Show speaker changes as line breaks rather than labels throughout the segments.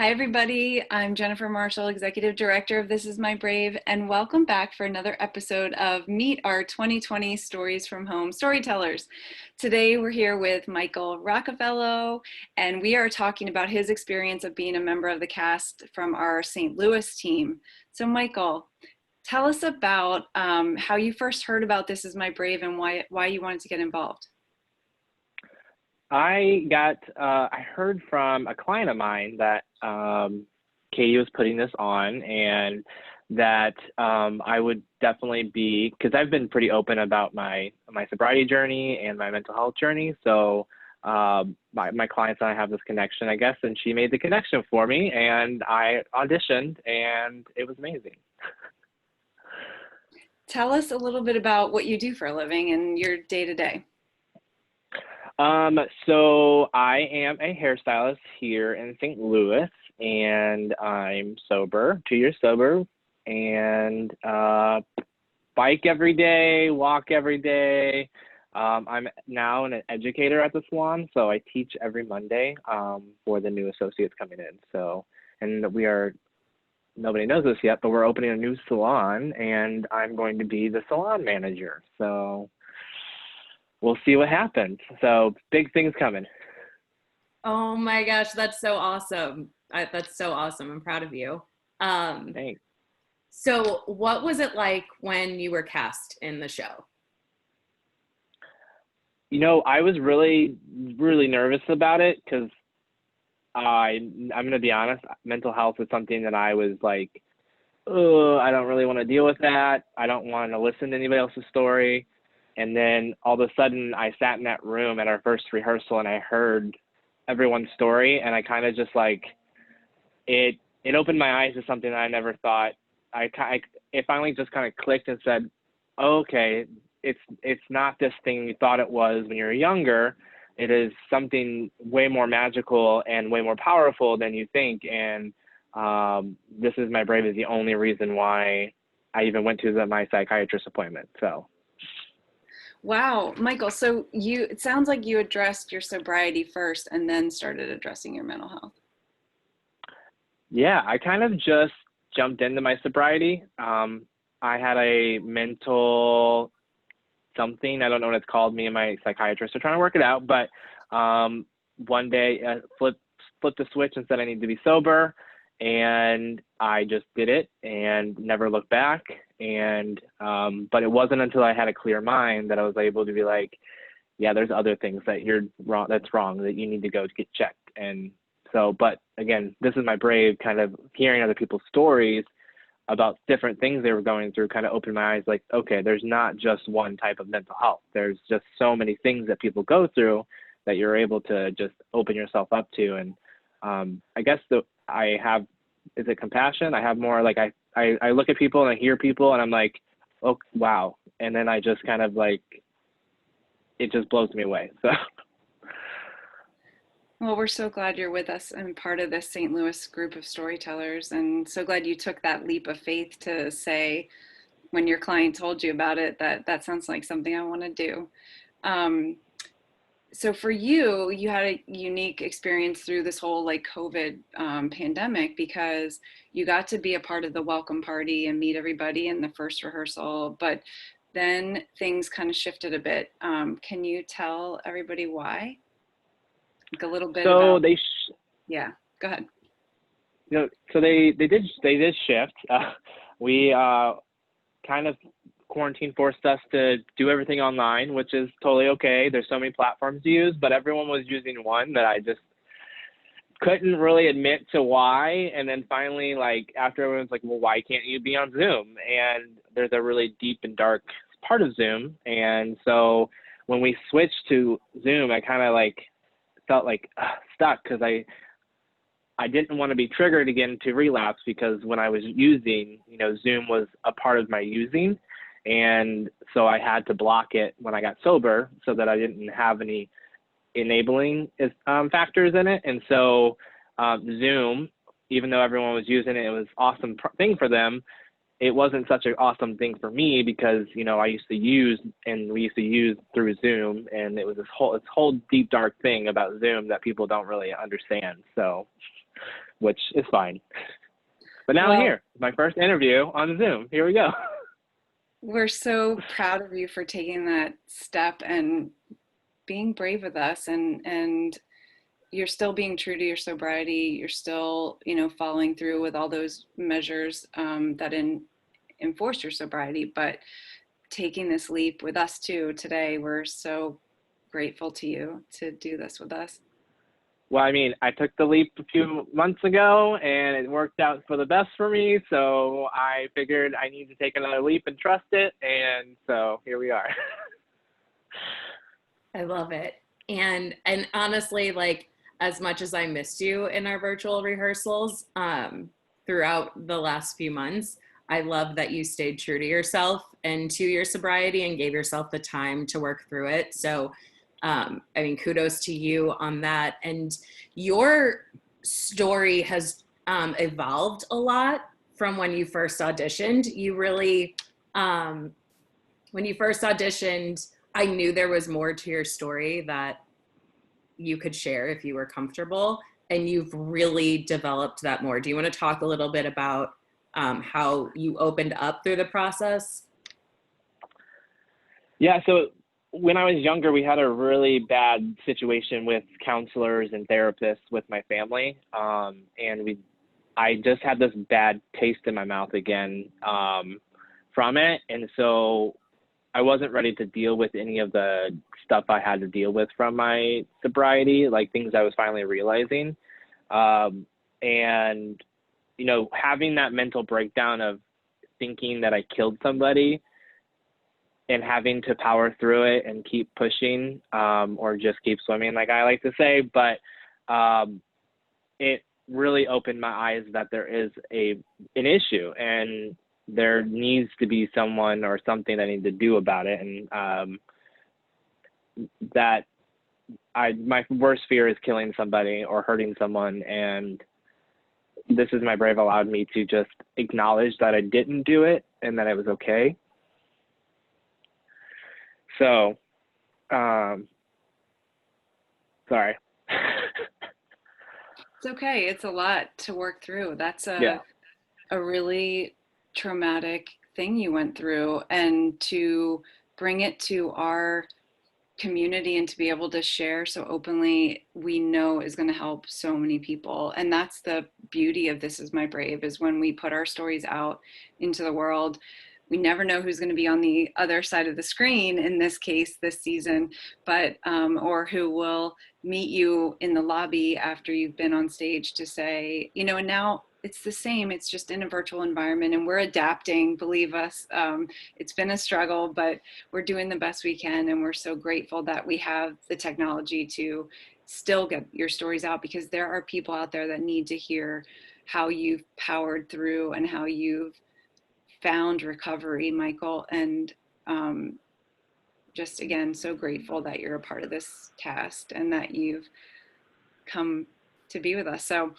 Hi, everybody. I'm Jennifer Marshall, Executive Director of This Is My Brave, and welcome back for another episode of Meet Our 2020 Stories from Home Storytellers. Today, we're here with Michael Rockafellow, and we are talking about his experience of being a member of the cast from our St. Louis team. So, Michael, tell us about how you first heard about This Is My Brave and why you wanted to get involved.
I heard from a client of mine that Katie was putting this on, and that I would definitely be, because I've been pretty open about my sobriety journey and my mental health journey. So my clients and I have this connection, I guess, and she made the connection for me, and I auditioned, and it was amazing.
Tell us a little bit about what you do for a living and your day-to-day.
So I am a hairstylist here in St. Louis, and I'm sober, 2 years sober, and bike every day, walk every day. I'm now an educator at the salon, so I teach every Monday for the new associates coming in. So, and nobody knows this yet, but we're opening a new salon, and I'm going to be the salon manager. So we'll see what happens. So big things coming.
Oh my gosh, that's so awesome. That's so awesome. I'm proud of you.
Thanks.
So what was it like when you were cast in the show?
You know, I was really, really nervous about it because I'm going to be honest, mental health is something that I was like, oh, I don't really want to deal with that. I don't want to listen to anybody else's story. And then all of a sudden I sat in that room at our first rehearsal and I heard everyone's story, and I kind of just like, it opened my eyes to something that I never thought. It finally just kind of clicked and said, oh, okay, it's not this thing you thought it was when you were younger. It is something way more magical and way more powerful than you think. And This Is My Brave is the only reason why I even went to my psychiatrist appointment. So.
Wow, Michael, so it sounds like you addressed your sobriety first and then started addressing your mental health.
Yeah, I kind of just jumped into my sobriety. I had a mental something, I don't know what it's called, me and my psychiatrist are trying to work it out, but one day flipped the switch and said I need to be sober, and I just did it and never looked back. And but it wasn't until I had a clear mind that I was able to be like, yeah, there's other things that that's wrong, that you need to go get checked. And so, but again, This Is My Brave, kind of hearing other people's stories about different things they were going through kind of opened my eyes, like, okay, there's not just one type of mental health. There's just so many things that people go through that you're able to just open yourself up to. And I guess is it compassion? I have more like, I look at people and I hear people and I'm like, oh, wow. And then I just kind of like, it just blows me away. So.
Well, we're so glad you're with us and part of this St. Louis group of storytellers, and so glad you took that leap of faith to say, when your client told you about it, that sounds like something I want to do. So for you had a unique experience through this whole like COVID pandemic, because you got to be a part of the welcome party and meet everybody in the first rehearsal, but then things kind of shifted a bit. Can you tell everybody why? Like a little bit
so
about. Yeah, go ahead.
You know, so they did shift. We kind of quarantine forced us to do everything online, which is totally okay. There's so many platforms to use, but everyone was using one that I just couldn't really admit to why. And then finally, like, after everyone's like, well, why can't you be on Zoom? And there's a really deep and dark part of Zoom. And so when we switched to Zoom, I kind of like felt like stuck, because I didn't want to be triggered again to relapse, because when I was using, Zoom was a part of my using. And so I had to block it when I got sober so that I didn't have any enabling factors in it. And so Zoom, even though everyone was using it, it was an awesome thing for them. It wasn't such an awesome thing for me, because, I used to use, and we used to use through Zoom, and it was this whole deep, dark thing about Zoom that people don't really understand. So which is fine. But now I'm
Well,
here, my first interview on Zoom. Here we go.
we're so proud of you for taking that step and being brave with us, and you're still being true to your sobriety. You're still, following through with all those measures that enforce your sobriety, but taking this leap with us too today. We're so grateful to you to do this with us.
Well, I mean, I took the leap a few months ago and it worked out for the best for me. So I figured I need to take another leap and trust it. And so here we are.
I love it. And honestly, like, as much as I missed you in our virtual rehearsals throughout the last few months, I love that you stayed true to yourself and to your sobriety and gave yourself the time to work through it. So, I mean, kudos to you on that. And your story has evolved a lot from when you first auditioned. You really, when you first auditioned, I knew there was more to your story that you could share if you were comfortable, and you've really developed that more. Do you want to talk a little bit about how you opened up through the process?
Yeah, so when I was younger, we had a really bad situation with counselors and therapists with my family. I just had this bad taste in my mouth again from it. And so I wasn't ready to deal with any of the stuff I had to deal with from my sobriety, like things I was finally realizing. And, having that mental breakdown of thinking that I killed somebody and having to power through it and keep pushing, or just keep swimming, like I like to say. But it really opened my eyes that there is an issue, and there needs to be someone or something I need to do about it. And that my worst fear is killing somebody or hurting someone. And This Is My Brave allowed me to just acknowledge that I didn't do it and that it was okay. So, sorry.
It's okay. It's a lot to work through. That's
Yeah.
a really traumatic thing you went through, and to bring it to our community and to be able to share so openly, we know is going to help so many people. And that's the beauty of This Is My Brave, is when we put our stories out into the world, we never know who's going to be on the other side of the screen, in this case this season, but or who will meet you in the lobby after you've been on stage to say, and now it's the same. It's just in a virtual environment, and we're adapting, believe us. It's been a struggle, but we're doing the best we can, and we're so grateful that we have the technology to still get your stories out, because there are people out there that need to hear how you've powered through and how you've found recovery, Michael. And just again, so grateful that you're a part of this cast and that you've come to be with us. So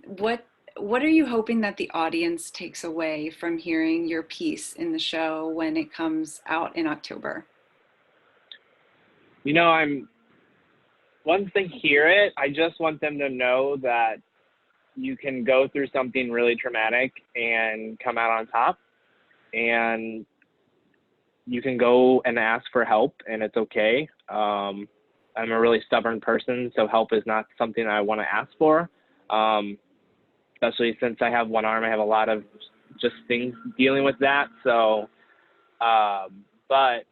what are you hoping that the audience takes away from hearing your piece in the show when it comes out in October?
Once they hear it, I just want them to know that you can go through something really traumatic and come out on top, and you can go and ask for help, and it's okay. I'm a really stubborn person, so help is not something I want to ask for. Especially since I have one arm, I have a lot of just things dealing with that. So, but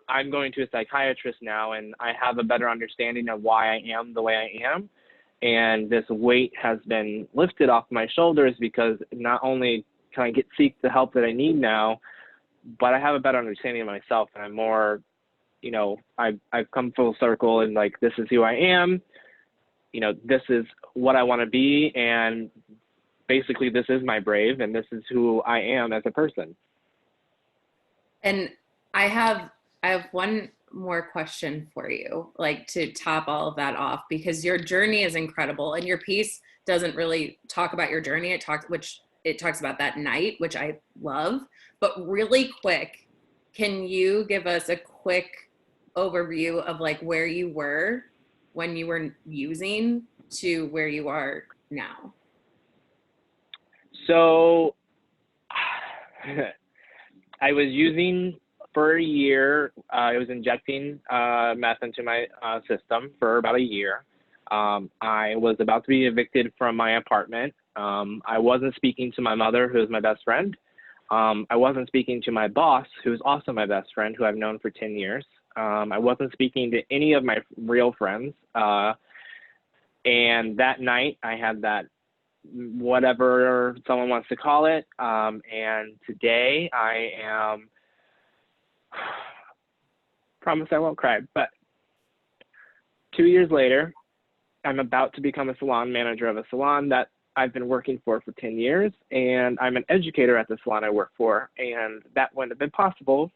I'm going to a psychiatrist now, and I have a better understanding of why I am the way I am. And this weight has been lifted off my shoulders, because not only can I seek the help that I need now, but I have a better understanding of myself, and I'm more, I've come full circle, and like, this is who I am. This is what I want to be, and basically this is my brave, and this is who I am as a person.
And I have one more question for you, like, to top all of that off, because your journey is incredible, and your piece doesn't really talk about your journey. It talks about that night, which I love. But really quick, can you give us a quick overview of like where you were when you were using to where you are now?
So I was using for a year. I was injecting meth into my system for about a year. I was about to be evicted from my apartment. I wasn't speaking to my mother, who is my best friend. I wasn't speaking to my boss, who is also my best friend, who I've known for 10 years. I wasn't speaking to any of my real friends. And that night, I had that, whatever someone wants to call it. And today, I am, promise I won't cry, but 2 years later, I'm about to become a salon manager of a salon that I've been working for 10 years, and I'm an educator at the salon I work for, and that wouldn't have been possible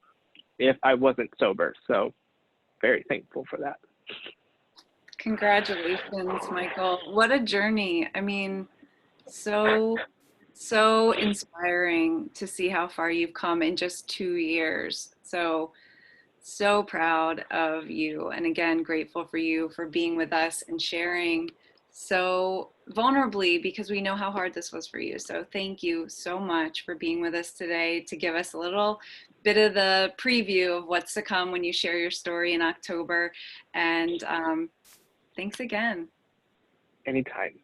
if I wasn't sober. So very thankful for that.
Congratulations, Michael. What a journey. I mean, so inspiring to see how far you've come in just 2 years. So proud of you. And again, grateful for you for being with us and sharing so vulnerably, because we know how hard this was for you. So thank you so much for being with us today to give us a little bit of the preview of what's to come when you share your story in October. And thanks again.
Anytime.